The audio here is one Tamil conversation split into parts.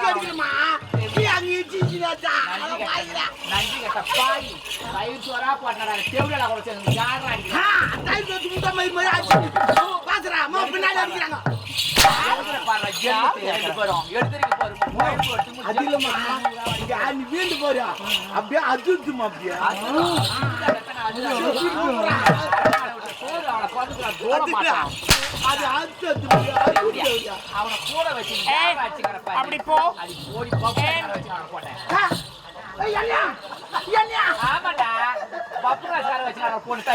அடிக்கணுமா நன்றி கேட்ட பாய் பயிர் சோறா போட்டா டேபிள கூட சேர்ந்து யாரா அடிக்கிறாங்க வீண்டு போறியா அப்படியே அதுமா அப்படியே அது அவனை கூட வச்சு அப்படி போ ஆமாடா பப்புராசார வச்சு போட்டு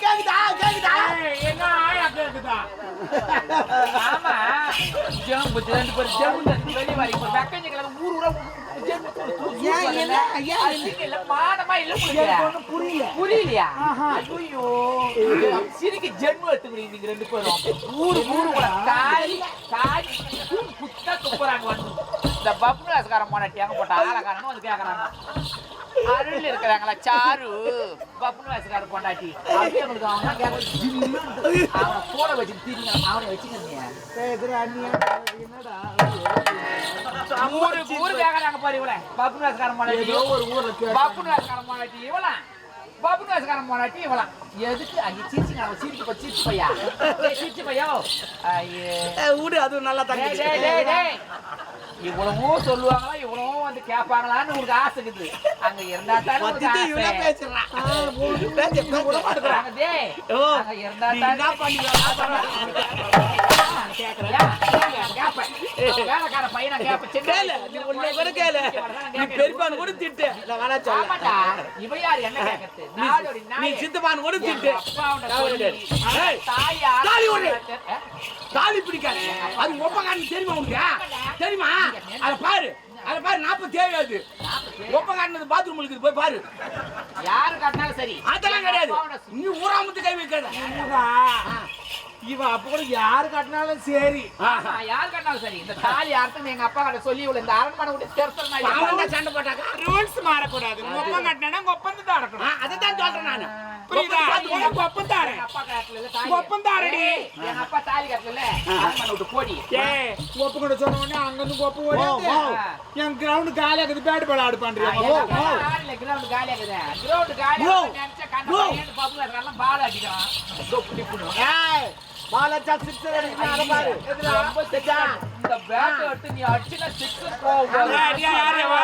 கேக்குதா கேக்குதா என்ன ஆயா கேக்குதா ஆமா ஜம்பு ரெண்டு பேர் ஜம்பு வெளிய வரி வெக்கஞ்ச கிளம்ப ஊர் ஊரா புரியலையா ஐயோ சிரிக்கு ஜென்மம் எடுத்துக்கிறீங்க நீங்க ரெண்டு பேரும் ஊரு ஊரு காரி காரி புத்தா துப்புறாங்க வந்து இந்த பப்புராஸ்காரன் போனாட்டியாங்க போட்ட ஆளக்காரனும் வந்து கேட்கறாங்க அருள் இருக்கிறாங்களா சாரு பப்புராஸ்காரன் போனாட்டி அவங்களுக்கு அவங்க கேட்க அவனை கூட வச்சு தீங்க அவனை வச்சுக்கிறீங்க ஊரு கேட்கறாங்க பாரு இவள பப்புராஸ்காரன் போனாட்டி ஒரு ஊர்ல பப்புராஸ்காரன் போனாட்டி இவளா பப்புராஸ்காரன் போனாட்டி இவளா எதுக்கு அங்க சீச்சி நான் சீச்சு பையா சீச்சு பையா ஊடு அது நல்லா தங்க இவ்வளவும் சொல்லுவாங்களா இவ்வளவும் வந்து கேட்பாங்களான்னு உங்களுக்கு ஆசை இருக்குது அங்க இருந்தா வேலைக்கார பையனா பெருப்பான் கூட திட்டு இவ யாரு என்ன கேட்கறது நீ சித்தப்பான் கூட திட்டு தாலி பிடிக்காது அது ஒப்பகாரன் தெரியுமா உனக்கு தெரியுமா அதை பாரு 47 அது ஒப்பகாரன் பாத்ரூம் இருக்குது போய் பாரு யாரு காட்டினாலும் சரி அதெல்லாம் கிடையாது நீ ஊராமத்து கை வைக்காத இவன் அப்ப கூட யாரு கட்டினாலும் சரி யாரு கட்டினாலும் சரி இந்த தாலி அர்த்தம் எங்க அப்பா கிட்ட சொல்லி இந்த அரண்மனை விட்டு தெரிசல் சண்டை போட்டாங்க ரூல்ஸ் மாறக்கூடாது ஒப்பம் கட்டினா ஒப்பந்தம் தான் இருக்கணும் அதைத்தான் சொல்றேன் நானு புரியுதா ஒப்பம் தாரேன் அப்பா கட்டல ஒப்பம் தாரடி எங்க அப்பா தாலி கட்டல அரண்மனை விட்டு போடி ஒப்பு கூட சொன்ன உடனே அங்க இருந்து ஒப்பு ஓடி என் கிரவுண்ட் காலியா இருக்குது பேட் பால் ஆடு பண்றியா கிரவுண்ட் காலியா இருக்குது கிரவுண்ட் காலியா நினைச்ச கண்ணு பாப்புல எல்லாம் பால் அடிக்கிறான் தொப்பி புடுவான் பாலச்சா சிக்ஸர் அடிக்குது அத பாரு ரொம்ப செட்டா இந்த பேட் எடுத்து நீ அடிச்சா சிக்ஸர் போகும் யாரே வா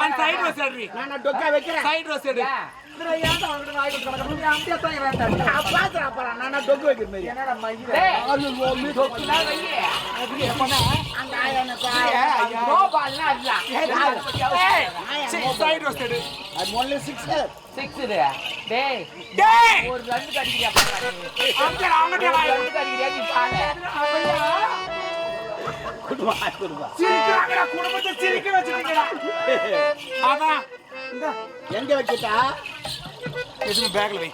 அந்த சைடு ரோஸ் அடி நான் டொக்கா வைக்கிறேன் சைடு ரோஸ் அடி இதுல ஏன்டா அவங்களுக்கு வாய் கொடுக்கணும் நீ அப்படியே தான் வேண்டாம் அப்பாத்ரா அப்பறா நான் டொக்கு வைக்கிற மாதிரி என்னடா மயிரே டேய் டொக்குனா வையே அது எப்பனா அந்த ஆயன பாய் நோ பால்னா அடிடா ஏய் சைடு ரோஸ் அடி அது ஒன்லி சிக்ஸர் டேய் ஒரு ரன் கடிக்கிறியா அங்க அவங்கட்ட வாய் ரன் கடிக்கிறியா நீ பாரு குடுவா சிரிக்கறாங்கடா குடும்பத்தை சிரிக்க வச்சிருக்கீங்கடா அதான் இந்த எங்க வச்சிட்டா எதுமே பேக்ல வை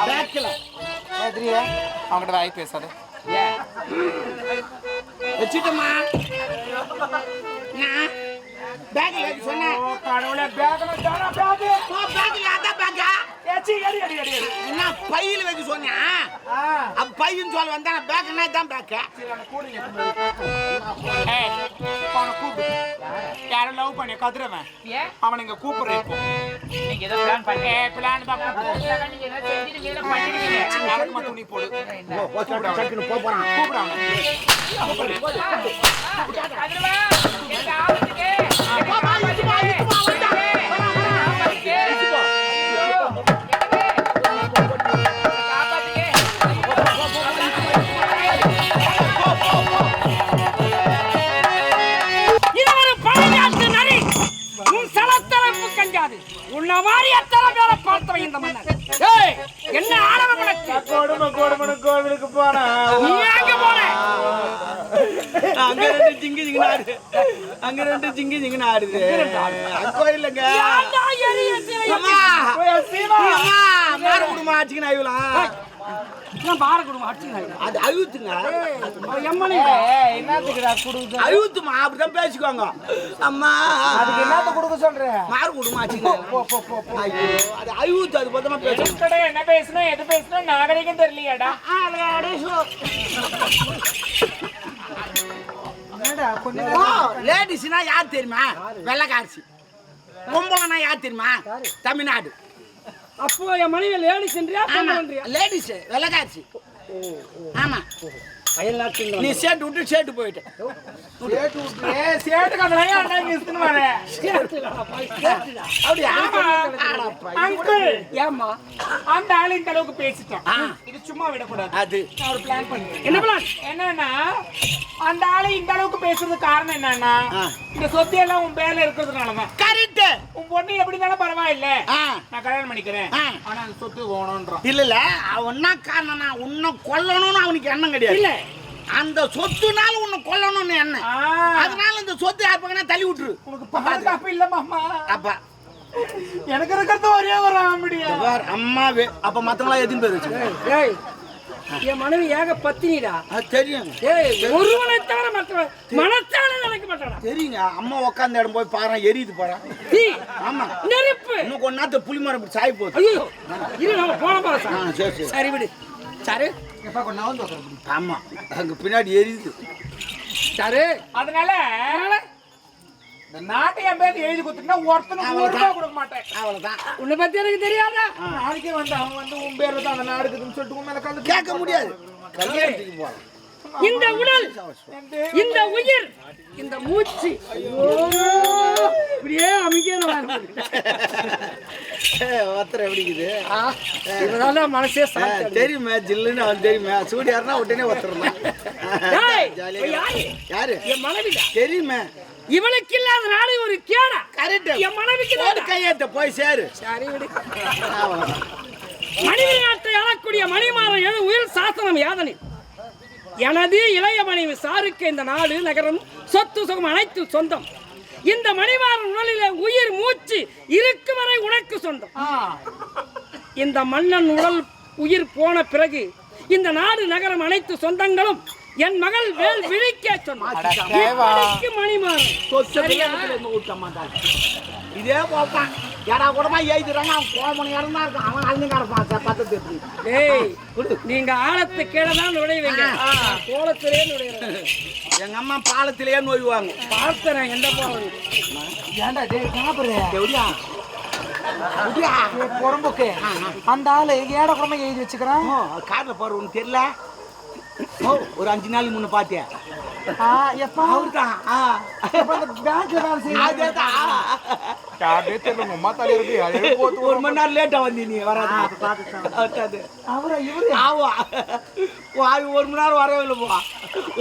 பேக்ல எதிரியா அவங்கட்ட வாய் பேசாத வச்சிட்டமா நான் பேக்ல வைக்க சொன்னேன் ஓ கடவுளே பேக்ல தானா பேக் ஓ பேக்ல அத பேக்கா ஏச்சி எடி என்ன பையில வைக்க சொன்னேன் அப்ப பையன் சொல்ல வந்தா பேக்னா தான் பேக் ஏய் அவனை கூப்பிடு யாரை லவ் பண்ணி கதுறவன் அவன் இங்க கூப்பிடுறேன் இப்போ நீங்க ஏதோ பிளான் பண்ணி பிளான் தான் நீங்க ஏதோ செஞ்சிருக்கீங்க பண்ணிருக்கீங்க எனக்கு மட்டும் நீ போடு சட்டுன்னு போறான் கூப்பிடுறான் அதுவா என்ன ஆவதுக்கு உன்ன மாதிரி எத்தனை பேரை பார்த்தவன் இந்த மன்னர் என்ன ஆளவன் உனக்கு கொடுமை கோவிலுக்கு போனா நீ எங்க போன அங்க ரெண்டு ஜிங்கி ஆடுது கோயிலுங்க மாற குடும்பம் ஆச்சுக்கணும் ஆயுலாம் பார குடும்பம் அடிச்சு அது அழுத்துங்க என்னத்துக்குடா குடுக்குது அழுத்துமா அப்படிதான் பேசிக்குவாங்க அம்மா அதுக்கு என்னத்த கொடுக்க சொல்ற மாறு குடும்பம் ஆச்சுக்கணும் அது அழுத்து அது பத்தமா பேசணும் என்ன பேசணும் எது பேசணும் நாகரிகம் தெரியலையாடா லேடிஸ்னா யார் தெரியுமா? வெள்ளக்காரசி. பொம்பளைனா யார் தெரியுமா? தமிழ்நாடு. அப்போ என் மனைவி லேடிஸ் என்றியா லேடிஸ் வெள்ளக்காரசி. ஆமா அயல்நாட்டு நீ சேட்டு விட்டு சேட்டு போயிட்ட. சேட்டு கதலையா அண்ணா இஸ்துன்னு வரேன். அப்படியா? அங்கிள் ஏமா அந்த ஆளு இந்த அளவுக்கு பேசிட்டான். இது சும்மா விடக்கூடாது. அது நான் ஒரு பிளான் பண்ணேன். என்ன பிளான்? என்னன்னா அந்த ஆளு இந்த அளவுக்கு பேசுறதுக்கு காரணம் என்னன்னா இந்த சொத்து எல்லாம் உன் பேர்ல இருக்கிறதுனாலதான். கரெக்ட். உன் பொண்ணு எப்படி இருந்தாலும் பரவாயில்ல, நான் கல்யாணம் பண்ணிக்கிறேன், ஆனா அந்த சொத்து வேணும்ன்றான். இல்ல அவன்னா காரணம்னா உன்னை கொல்லணும்னு அவனுக்கு எண்ணம் கிடையாது. இல்ல அந்த சொத்துனால உன்னை கொல்லணும்னு எண்ணம். அதனால இந்த சொத்து யார் பக்கம் தள்ளி விட்டுரு. உனக்கு பாதுகாப்பு இல்ல மாமா. அப்பா எனக்கு இருக்கிறது ஒரே ஒரு ஆம்படியா அம்மாவே. அப்ப மத்தவங்களா எதுவும் பேர் வச்சு என் மனைவி ஏக பத்தினிடா. தெரியும். ஒருவனை தவிர மற்ற மனத்தால நினைக்க மாட்டாடா. தெரியுங்க. அம்மா உட்காந்த இடம் போய் பாரு, எரியுது பாரு. ஆமா நெருப்பு. இன்னும் கொஞ்ச நேரத்துல புளி மரம் இப்படி சாய் போகுது. ஐயோ இரு நம்ம போன பாரு. சரி சரி சரி விடு. சரி ஆமா அங்க பின்னாடி எரியுது. சரி அதனால இந்த நாட்டை என் பேருக்கு எழுதி கொடுத்துட்டா ஒருத்தனுக்கு ஒரு ரூபா கொடுக்க மாட்டேன். அவ்வளவுதான். உன்னை பத்தி எனக்கு தெரியாதா? நாளைக்கே வந்து அவன் வந்து உன் பேர்ல தான் அந்த நாடு இருக்குதுன்னு சொல்லிட்டு உன் மேல கல்லு கேட்க முடியாது. கல்யாணத்துக்கு போறோம். இந்த உடல், இந்த உயிர், இந்த மூச்சு இப்படியே அமைக்கணும். ஒருத்தர் எப்படிக்குது இதனால மனசே தெரியுமே. ஜில்லுன்னு அவன் தெரியுமே. சூடியாருன்னா உடனே ஒருத்தர் யாரு? என் மனைவி தெரியுமே. இவளுக்கு இல்லாத நாடு ஒரு கேடா. கரெக்ட். என் மனைவிக்கு கையெழுத்த போய் சேரு. சரி விடு. மனைவி நாட்டை ஆளக்கூடிய மணிமாறன் எழு உயிர் சாசனம் யாதனை எனது இளைய மனைவி சாருக்கு இந்த நாடு நகரம் சொத்து சுகம் அனைத்து சொந்தம். இந்த மணிமாறன் உடலிலே உயிர் மூச்சு இருக்கு வரை உனக்கு சொந்தம். இந்த மன்னன் உடல் உயிர் போன பிறகு இந்த நாடு நகரம் அனைத்து சொந்தங்களும் என் மகள் வேல் விழிக்க சொன்னார். மணிமாறன் இதே போப்பான். ஏடா கூடமா எழுதிடுறாங்க. அவன் கோமணி இறந்தா இருக்கான். அவன் அழுந்துக்காரப்பான். பத்து நீங்க ஆழத்து கீழே தான் நுழைவீங்க, கோலத்திலே நுழையிற. எங்க அம்மா பாலத்திலேயே நோய்வாங்க. பார்த்துறேன் எந்த பாலம். ஏன்டா டேய் காபரே எப்படியா புறம்போக்கு அந்த ஆளு ஏட குடமா எழுதி வச்சுக்கிறான். கார்ல போற ஒண்ணு தெரியல. ஒரு 5 நாள் முன்ன பாத்தியா? எப்ப அவர்தான் பேங்க்ல வேலை செய்ய ஒரு மணி நேரம் லேட்டா வந்து நீ வராது. அவரா இவரு? ஆவா ஒரு மணி நேரம் வரவே இல்லை. போ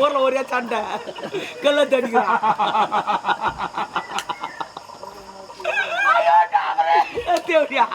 ஊர்ல ஒரே சண்டை கல்ல தடிக்கிறான். தேவையா